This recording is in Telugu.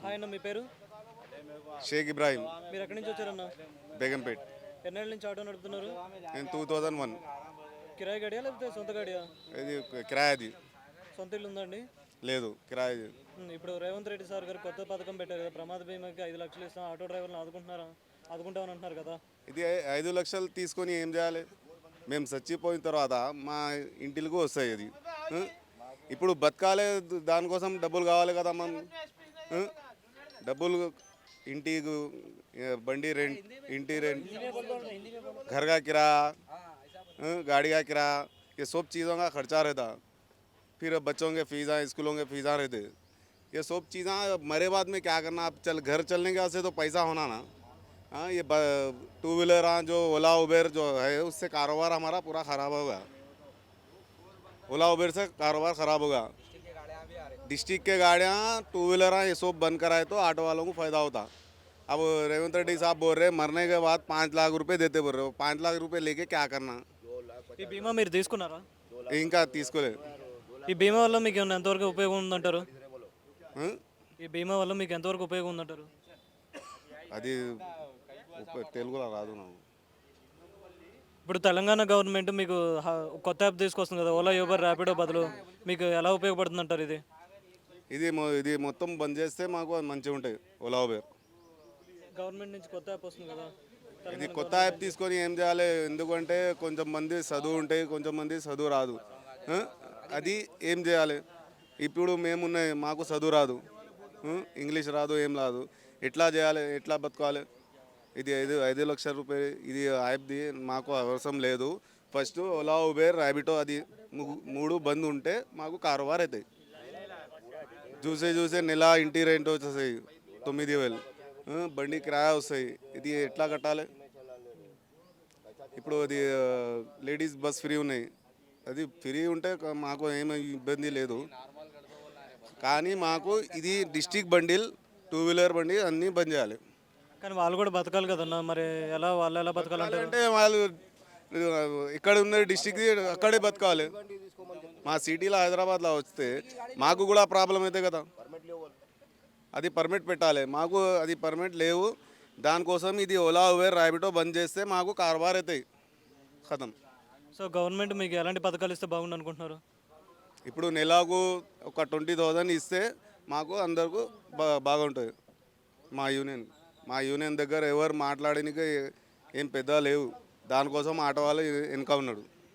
హాయ్ అన్న, మీ పేరు? షేక్ ఇబ్రాహిం, మీరు ఎక్కడి నుంచి వచ్చారన్న? బేగంపేట్. ఎన్నేళ్ళ నుంచి ఆటో నడుపుతున్నారు? నేను 2001. కిరాయి గాడియా లేకపోతే సొంత గాడియా? ఇది కిరాయిది. సొంత ఇల్లు ఉందా అండి? లేదు, కిరాయిది. ఇప్పుడు రేవంత్ రెడ్డి సార్ గారు కొత్త పథకం పెట్టారు కదా, ప్రమాద బీమాకి 5 లక్షలు ఇస్తాం, ఆటో డ్రైవర్లను ఆదుకుంటామని అంటున్నారు కదా. ఇది 5 లక్షలు తీసుకొని ఏం చేయాలి? మేము చచ్చిపోయిన తర్వాత మా ఇంటికి వస్తాయి అది. ఆ? ఇప్పుడు బతకాలే, దానికోసం డబ్బులు కావాలి కదా మనం. ఆ? డబ్బులు ఇంటి బండి రెంట్, ఇంటి రెంट, घर का किराया, गाड़ी का किराया, ये सब चीज़ों का खर्चा रहता. फिर बच्चों के फीसा, स्कूलों के फीसा रहते. ये सब चीज़ें मरे बाद में क्या करना? आप घर चलने के वास्ते तो पैसा होना ना. हाँ, ये टू व्हीलर जो ओला उबेर जो है, उससे कारोबार हमारा पूरा ख़राब होगा. ओला उबेर से कारोबार ख़राब होगा. डिस्ट्रिक्ट के गाड़ियाँ टू व्हीलर ये सब बंद कराए तो ऑटो वालों को फ़ायदा होता. अब रेवंत रेड्डी साहब बोल रहे मरने के बाद 5 लाख रुपए देते बोल रहे हो. 5 लाख रुपए लेके क्या करना? ఈ బీమా మీరు తీసుకున్నారా? ఇంకా తీసుకోలేదు. ఈ బీమా వల్ల మీకు ఏమైనా ఎంతవరకు ఉపయోగం ఉందంటారు? ఆ? ఈ బీమా వల్ల మీకు ఎంతవరకు ఉపయోగం ఉందంటారు? అది తెలుగులో రాదు నాకు. ఇప్పుడు తెలంగాణ గవర్నమెంట్ మీకు కొత్త యాప్ తీసుకొస్తుంది కదా, ఓలా, యూబర్, ర్యాపిడో బదులు. మీకు ఎలా ఉపయోగపడుతుంది అంటారు ఇది? ఇది మొత్తం బంద్ చేస్తే మాకు మంచిగా ఉంటాయి. ఓలా ఉబేర్ గవర్నమెంట్ నుంచి కొత్త యాప్ వస్తుంది కదా, ఇది కొత్త యాప్ తీసుకొని ఏం చేయాలి? ఎందుకంటే కొంచెం మంది చదువు ఉంటాయి, కొంచెం మంది చదువు రాదు. ఆ? అది ఏం చేయాలి? ఇప్పుడు మేమున్నాయి, మాకు చదువు రాదు, ఇంగ్లీష్ రాదు, ఏం రాదు. ఎట్లా చేయాలి? ఎట్లా బతకాలి? ఇది 5 లక్షల రూపాయలు ఇది యాప్ది మాకు అవసరం లేదు. ఫస్ట్ ఓలా ఉబేర్ ర్యాపిడో అది 3 బంద్ ఉంటే మాకు కారోబార్ అవుతాయి. చూసే నెల ఇంటి రెంట్ వచ్చేసాయి 9,000. బండి కిరాయా వస్తాయి. ఇది ఎట్లా కట్టాలి? ఇప్పుడు అది లేడీస్ బస్ ఫ్రీ ఉన్నాయి. అది ఫ్రీ ఉంటే మాకు ఏమి ఇబ్బంది లేదు. కానీ మాకు ఇది డిస్ట్రిక్ట్ బండిల్, టూ వీలర్ బండి అన్నీ బంద్ చేయాలి. కానీ వాళ్ళు కూడా బతకాలి కదన్నా, మరి వాళ్ళు ఎలా బతకాలంటే? అంటే వాళ్ళు ఇక్కడ ఉన్న డిస్ట్రిక్ట్ అక్కడే బతకాలి. మా సిటీలో హైదరాబాద్లో వస్తే మాకు కూడా ప్రాబ్లం అవుతాయి కదా. అది పర్మిట్ పెట్టాలి. మాకు అది పర్మిట్ లేవు. దానికోసం ఇది ఓలా ఉబేర్ ర్యాపిడో బంద్ చేస్తే మాకు కారోబార్ అవుతాయి. ఖతం. సో గవర్నమెంట్ మీకు ఎలాంటి పథకాలు ఇస్తే బాగుండు అనుకుంటున్నారు? ఇప్పుడు నెలకు ఒక 20,000 ఇస్తే మాకు అందరికీ బాగుంటుంది. మా యూనియన్ దగ్గర ఎవరు మాట్లాడడానికి ఏం పెద్ద లేవు. దానికోసం ఆటో వాళ్ళు వెనుక ఉన్నాడు.